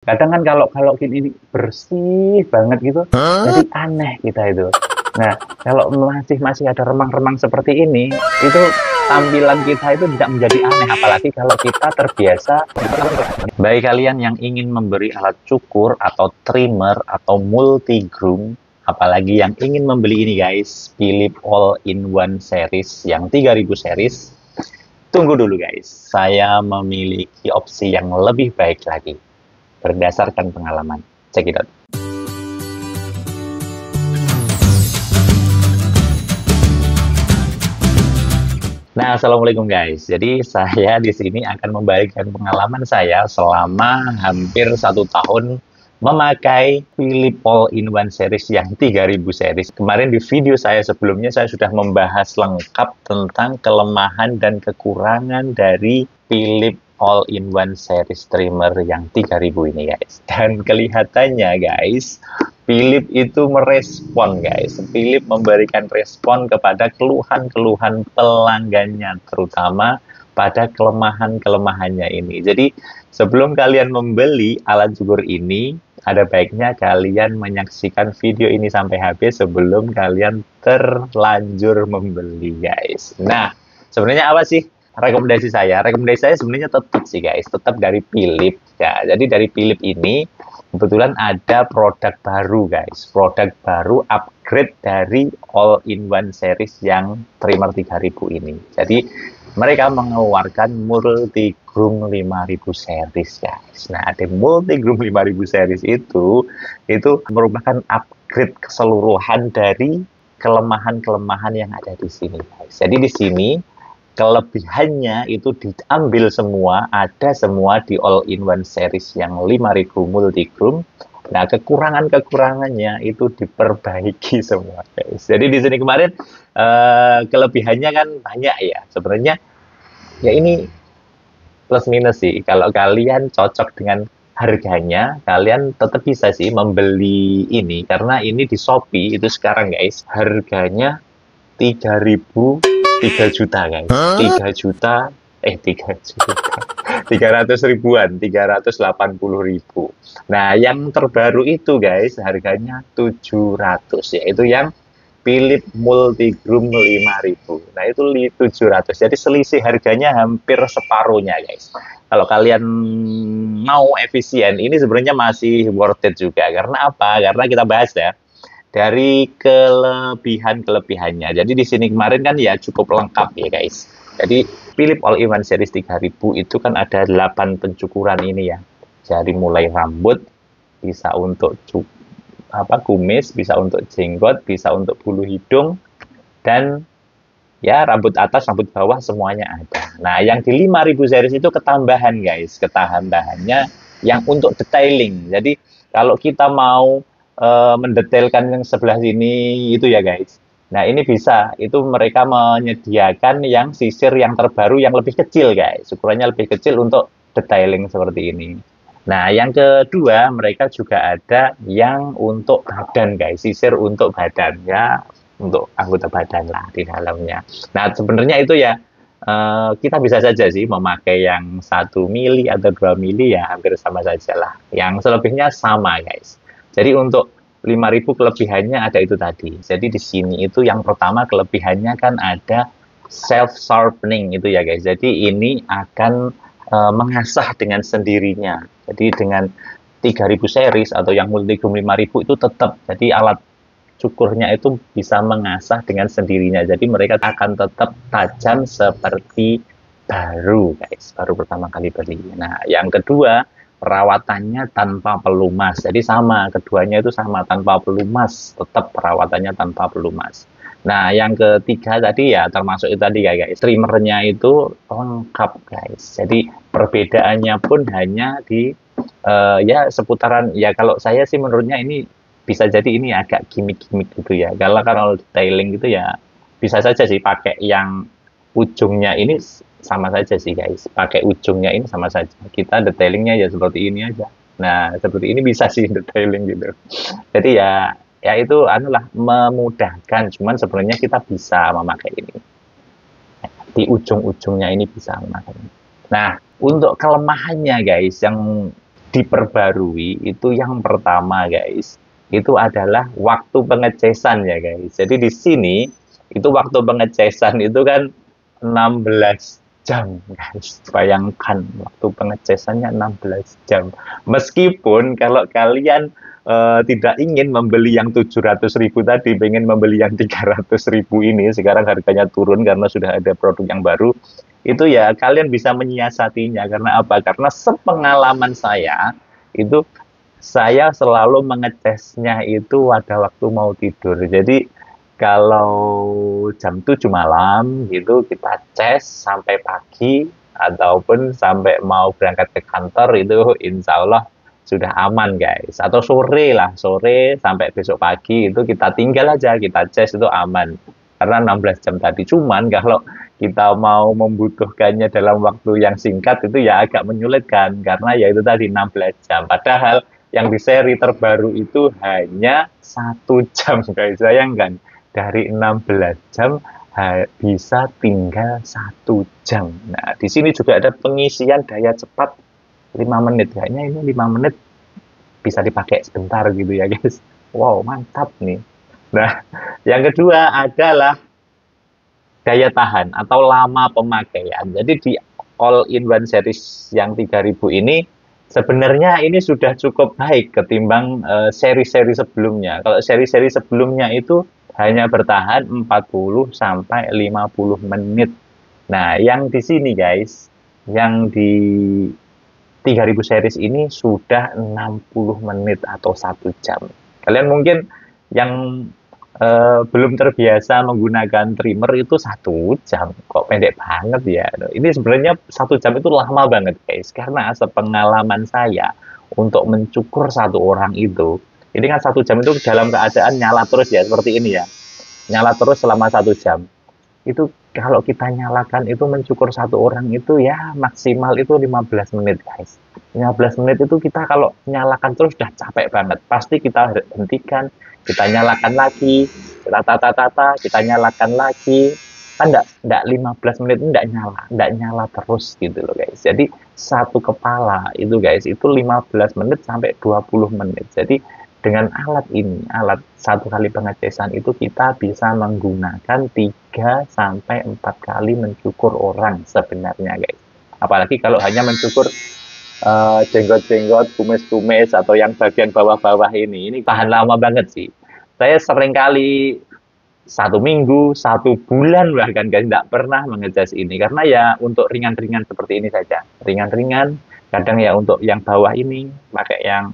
Kadang kan kalau kalau ini bersih banget gitu, jadi aneh kita itu. Nah, kalau masih masih ada remang-remang seperti ini, itu tampilan kita itu tidak menjadi aneh, apalagi kalau kita terbiasa. Bagi kalian yang ingin memberi alat cukur atau trimmer atau multi groom, apalagi yang ingin membeli ini guys, Philips All-in-One series yang 3000 series, tunggu dulu guys. Saya memiliki opsi yang lebih baik lagi berdasarkan pengalaman. Check it out. Nah, assalamualaikum guys. Jadi saya di sini akan membagikan pengalaman saya selama hampir 1 tahun memakai Philips All-in-One series yang 3000 series. Kemarin di video saya sebelumnya saya sudah membahas lengkap tentang kelemahan dan kekurangan dari Philips All-in-One series trimmer yang 3000 ini guys. Dan kelihatannya guys, Philips itu merespon guys. Philips memberikan respon kepada keluhan-keluhan pelanggannya, terutama pada kelemahan-kelemahannya ini. Jadi sebelum kalian membeli alat cukur ini, ada baiknya kalian menyaksikan video ini sampai habis sebelum kalian terlanjur membeli guys. Nah, sebenarnya apa sih rekomendasi saya? Rekomendasi saya sebenarnya tetap sih guys, tetap dari Philips ya. Jadi dari Philips ini kebetulan ada produk baru guys, produk baru upgrade dari All-in-One series yang trimmer 3000 ini. Jadi mereka mengeluarkan multi groom 5000 series guys. Nah, di multi groom 5000 series itu merupakan upgrade keseluruhan dari kelemahan-kelemahan yang ada di sini guys. Jadi di sini kelebihannya itu diambil semua, ada semua di All-in-One series yang 5000 multi-groom. Nah, kekurangan-kekurangannya itu diperbaiki semua, guys. Jadi di sini kemarin kelebihannya kan banyak ya. Sebenarnya ya ini plus minus sih. Kalau kalian cocok dengan harganya, kalian tetap bisa sih membeli ini karena ini di Shopee itu sekarang guys, harganya 3 juta guys. 3 juta 300 ribuan, 380.000. Nah, yang terbaru itu guys harganya 700, yaitu yang Philips Multigroom 5000. Nah, itu 700. Jadi selisih harganya hampir separuhnya guys. Kalau kalian mau efisien, ini sebenarnya masih worth it juga. Karena apa? Karena kita bahas ya dari kelebihan-kelebihannya. Jadi di sini kemarin kan ya cukup lengkap ya guys. Jadi Philips All-in-One series 3000 itu kan ada 8 pencukuran ini ya. Dari mulai rambut, bisa untuk kumis, bisa untuk jenggot, bisa untuk bulu hidung, dan ya rambut atas, rambut bawah semuanya ada. Nah, yang di 5000 series itu ketambahan guys. Ketambahannya yang untuk detailing. Jadi kalau kita mau mendetailkan yang sebelah sini itu ya guys. Nah, ini bisa. Itu mereka menyediakan yang sisir yang terbaru yang lebih kecil guys. Ukurannya lebih kecil untuk detailing seperti ini. Nah, yang kedua mereka juga ada yang untuk badan guys. Sisir untuk badan ya, untuk anggota badan lah di dalamnya. Nah, sebenarnya itu ya kita bisa saja sih memakai yang 1 mili atau 2 mili ya hampir sama saja lah. Yang selebihnya sama guys. Jadi untuk 5000 kelebihannya ada itu tadi. Jadi di sini itu yang pertama kelebihannya kan ada self sharpening itu ya guys. Jadi ini akan mengasah dengan sendirinya. Jadi dengan 3000 series atau yang multigroom 5000 itu tetap. Jadi alat cukurnya itu bisa mengasah dengan sendirinya. Jadi mereka akan tetap tajam seperti baru guys. Baru pertama kali beli. Nah, yang kedua perawatannya tanpa pelumas. Jadi sama, keduanya itu sama, tanpa pelumas. Tetap perawatannya tanpa pelumas. Nah, yang ketiga tadi ya termasuk itu tadi ya guys. Trimmernya itu lengkap guys. Jadi perbedaannya pun hanya di ya seputaran. Ya kalau saya sih menurutnya ini bisa jadi ini agak gimmick-gimmick gitu ya. Kalau detailing gitu ya bisa saja sih pakai yang ujungnya ini sama saja sih guys, pakai ujungnya ini sama saja. Kita detailingnya ya seperti ini aja. Nah, seperti ini bisa sih detailing gitu. Jadi ya itu anulah memudahkan. Cuman sebenarnya kita bisa memakai ini. Di ujung-ujungnya ini bisa memakai ini. Nah, untuk kelemahannya guys, yang diperbarui itu yang pertama guys, itu adalah waktu pengecasan ya guys. Jadi di sini itu waktu pengecasan itu kan 16 jam guys. Bayangkan waktu pengecasannya 16 jam. Meskipun kalau kalian tidak ingin membeli yang 700.000 tadi, pengen membeli yang 300.000 ini, sekarang harganya turun karena sudah ada produk yang baru, itu ya kalian bisa menyiasatinya. Karena apa? Karena sepengalaman saya itu, saya selalu mengecasnya itu pada waktu mau tidur. Jadi kalau jam 7 malam gitu kita cas sampai pagi ataupun sampai mau berangkat ke kantor, itu insya Allah sudah aman guys. Atau sore lah, sore sampai besok pagi itu kita tinggal aja, kita cas itu aman. Karena 16 jam tadi. Cuman kalau kita mau membutuhkannya dalam waktu yang singkat itu ya agak menyulitkan. Karena ya itu tadi 16 jam. Padahal yang di seri terbaru itu hanya 1 jam guys. Bayangkan, dari 16 jam bisa tinggal 1 jam. Nah, di sini juga ada pengisian daya cepat 5 menit. Kayaknya ini 5 menit bisa dipakai sebentar gitu ya guys. Wow, mantap nih. Nah, yang kedua adalah daya tahan atau lama pemakaian. Jadi di all-in-one series yang 3000 ini sebenarnya ini sudah cukup baik ketimbang seri-seri sebelumnya. Kalau seri-seri sebelumnya itu hanya bertahan 40 sampai 50 menit. Nah, yang di sini guys, yang di 3000 series ini sudah 60 menit atau 1 jam. Kalian mungkin yang belum terbiasa menggunakan trimmer itu 1 jam, kok pendek banget ya. Ini sebenarnya 1 jam itu lama banget guys, karena sepengalaman saya untuk mencukur satu orang itu, ini kan 1 jam itu dalam keadaan nyala terus ya, seperti ini ya, nyala terus selama 1 jam. Itu kalau kita nyalakan itu mencukur satu orang itu ya maksimal itu 15 menit guys. 15 menit itu kita kalau nyalakan terus sudah capek banget. Pasti kita hentikan, kita nyalakan lagi, kita tata-tata, kita nyalakan lagi. Kan enggak 15 menit enggak nyala terus gitu loh guys. Jadi satu kepala itu guys, itu 15 menit sampai 20 menit. Jadi dengan alat ini, alat satu kali pengecasan itu kita bisa menggunakan 3 sampai 4 kali mencukur orang sebenarnya guys. Apalagi kalau hanya mencukur jenggot-jenggot, kumis-kumis atau yang bagian bawah-bawah ini tahan lama banget sih. Saya sering kali 1 minggu, 1 bulan bahkan guys nggak pernah mengecas ini, karena ya untuk ringan-ringan seperti ini saja, ringan-ringan. Kadang ya untuk yang bawah ini pakai yang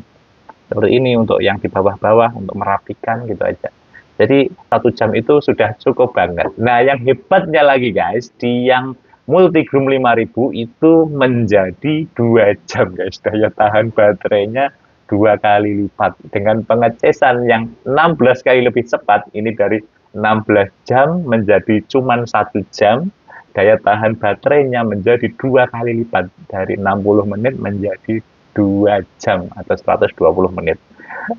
seperti ini, untuk yang di bawah-bawah untuk merapikan gitu aja. Jadi 1 jam itu sudah cukup banget. Nah, yang hebatnya lagi guys, di yang Multigroom 5000 itu menjadi 2 jam guys. Daya tahan baterainya 2 kali lipat. Dengan pengecasan yang 16 kali lebih cepat, ini dari 16 jam menjadi cuma 1 jam. Daya tahan baterainya menjadi 2 kali lipat, dari 60 menit menjadi 2 jam atau 120 menit.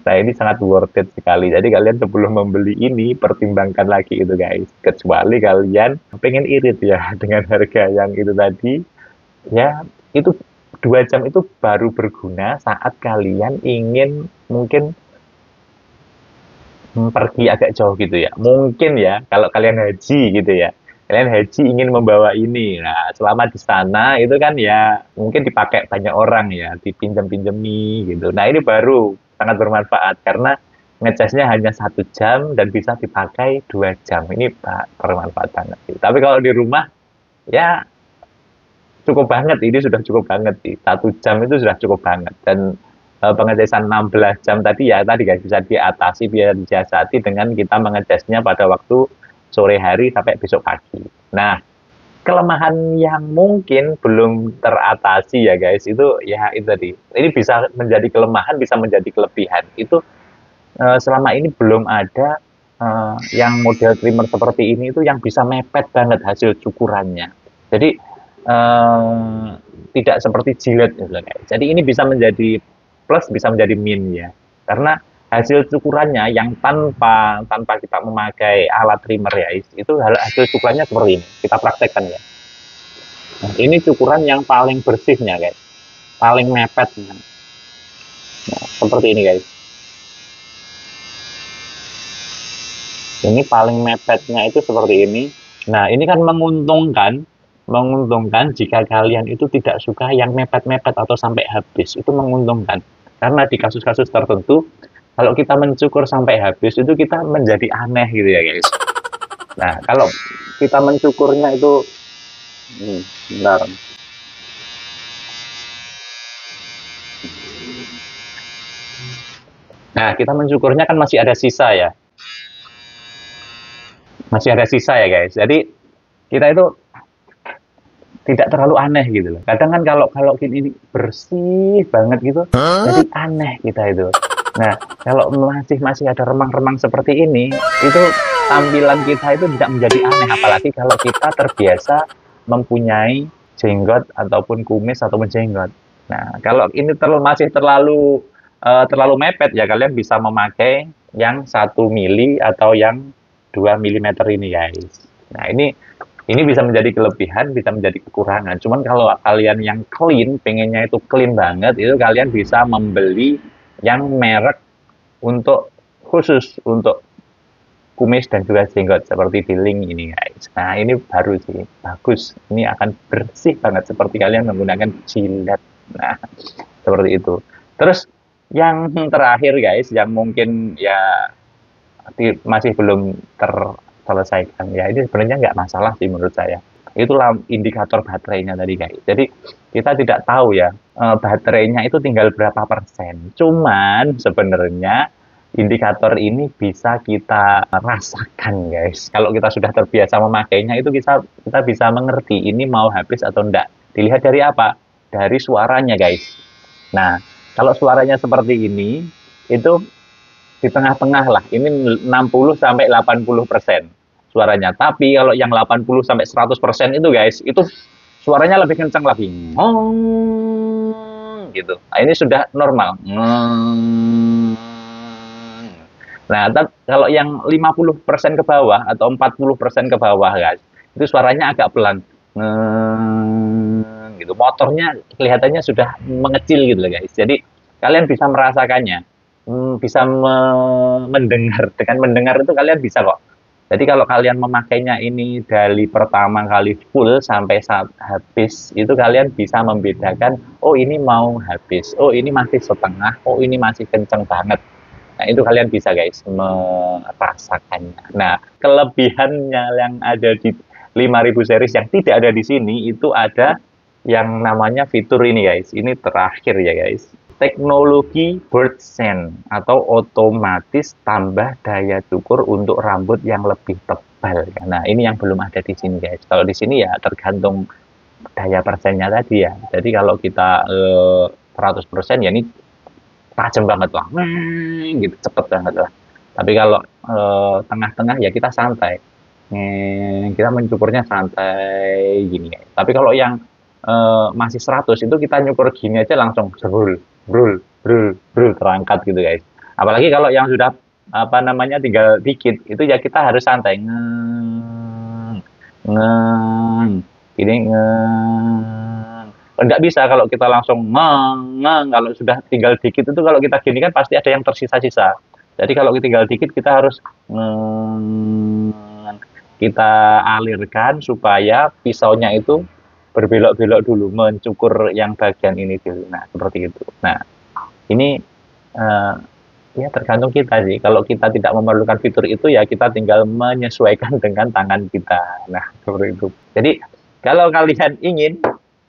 Nah, ini sangat worth it sekali. Jadi kalian sebelum membeli ini pertimbangkan lagi itu guys. Kecuali kalian pengen irit ya dengan harga yang itu tadi, ya itu 2 jam itu baru berguna saat kalian ingin mungkin pergi agak jauh gitu ya. Mungkin ya kalau kalian haji gitu ya. Kalian haji ingin membawa ini. Nah, selama di sana itu kan ya mungkin dipakai banyak orang ya, dipinjam-pinjemi gitu. Nah, ini baru sangat bermanfaat karena ngecasnya hanya 1 jam dan bisa dipakai 2 jam. Ini bermanfaat banget sih. Tapi kalau di rumah ya cukup banget, ini sudah cukup banget sih. 1 jam itu sudah cukup banget. Dan pengecasan 16 jam tadi ya tadi guys bisa diatasi, biar disiasati dengan kita mengecasnya pada waktu sore hari sampai besok pagi. Nah, kelemahan yang mungkin belum teratasi ya guys, itu ya itu tadi. Ini bisa menjadi kelemahan, bisa menjadi kelebihan. Itu selama ini belum ada yang model trimmer seperti ini itu yang bisa mepet banget hasil cukurannya. Jadi tidak seperti jilet gitu guys. Jadi ini bisa menjadi plus, bisa menjadi min ya. Karena hasil cukurannya yang tanpa kita memakai alat trimmer ya, itu hasil cukurannya seperti ini. Kita praktekkan ya. Nah, ini cukuran yang paling bersihnya guys, paling mepet. Nah, seperti ini guys. Ini paling mepetnya itu seperti ini. Nah, ini kan menguntungkan jika kalian itu tidak suka yang mepet-mepet atau sampai habis. Itu menguntungkan. Karena di kasus-kasus tertentu, kalau kita mencukur sampai habis, itu kita menjadi aneh gitu ya guys. Nah, kalau kita mencukurnya itu, bentar. Nah, kita mencukurnya kan masih ada sisa ya. Masih ada sisa ya guys. Jadi, kita itu tidak terlalu aneh gitu loh. Kadang kan kalau ini bersih banget gitu, jadi aneh kita itu. Nah, kalau masih ada remang-remang seperti ini, itu tampilan kita itu tidak menjadi aneh, apalagi kalau kita terbiasa mempunyai jenggot ataupun kumis ataupun jenggot. Nah, kalau ini masih terlalu mepet ya, kalian bisa memakai yang 1 mili atau yang 2 mm ini guys. Nah, ini bisa menjadi kelebihan, bisa menjadi kekurangan. Cuman kalau kalian yang clean, pengennya itu clean banget, itu kalian bisa membeli yang merek khusus untuk kumis dan juga jenggot seperti di link ini guys. Nah, ini baru sih, bagus. Ini akan bersih banget seperti kalian menggunakan jilet. Nah, seperti itu. Terus yang terakhir guys, yang mungkin ya masih belum terselesaikan ya, ini sebenarnya nggak masalah sih menurut saya. Itulah indikator baterainya tadi guys. Jadi kita tidak tahu ya baterainya itu tinggal berapa persen. Cuman sebenarnya indikator ini bisa kita rasakan guys. Kalau kita sudah terbiasa memakainya itu kita bisa mengerti ini mau habis atau enggak. Dilihat dari apa? Dari suaranya guys. Nah, kalau suaranya seperti ini, itu di tengah-tengah lah. Ini 60 sampai 80% suaranya. Tapi kalau yang 80 sampai 100% itu guys, itu suaranya lebih kencang lagi. Gitu. Nah, ini sudah normal. Nah, kalau yang 50% ke bawah atau 40% ke bawah guys, itu suaranya agak pelan. Gitu. Motornya kelihatannya sudah mengecil gitu loh guys. Jadi kalian bisa merasakannya. Bisa mendengar. Dengan mendengar itu kalian bisa kok. Jadi kalau kalian memakainya ini dari pertama kali full sampai saat habis, itu kalian bisa membedakan, oh ini mau habis, oh ini masih setengah, oh ini masih kenceng banget. Nah itu kalian bisa guys merasakannya. Nah kelebihannya yang ada di 5000 series yang tidak ada di sini, itu ada yang namanya fitur ini guys. Ini terakhir ya guys. Teknologi bird scent atau otomatis tambah daya cukur untuk rambut yang lebih tebal. Nah, ini yang belum ada di sini guys. Kalau di sini ya tergantung daya persennya tadi ya. Jadi kalau kita 100% ya ini tajam banget lah. Gitu, cepet banget lah. Tapi kalau tengah-tengah ya kita santai. Kita mencukurnya santai gini guys. Tapi kalau yang masih 100 itu kita nyukur gini aja langsung brul terangkat gitu guys. Apalagi kalau yang sudah apa namanya tinggal dikit itu ya kita harus santai gini nggak bisa kalau kita langsung kalau sudah tinggal dikit itu kalau kita gini kan pasti ada yang tersisa-sisa. Jadi kalau tinggal dikit kita harus kita alirkan supaya pisaunya itu berbelok-belok dulu, mencukur yang bagian ini dulu. Nah, seperti itu. Nah, ini ya tergantung kita sih. Kalau kita tidak memerlukan fitur itu, ya kita tinggal menyesuaikan dengan tangan kita. Nah, seperti itu. Jadi, kalau kalian ingin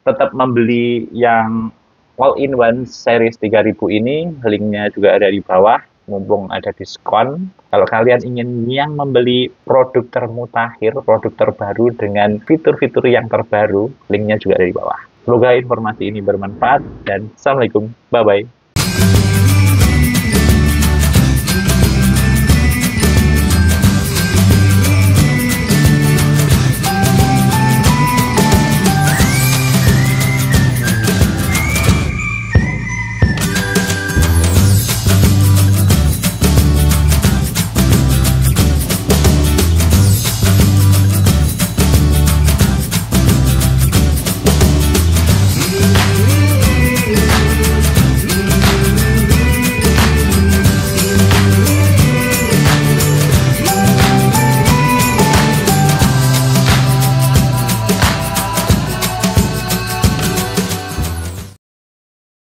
tetap membeli yang all-in-one series 3000 ini, linknya juga ada di bawah. Mumpung ada diskon. Kalau kalian ingin yang membeli produk termutakhir, produk terbaru dengan fitur-fitur yang terbaru, linknya juga ada di bawah. Semoga informasi ini bermanfaat dan Assalamualaikum. Bye-bye.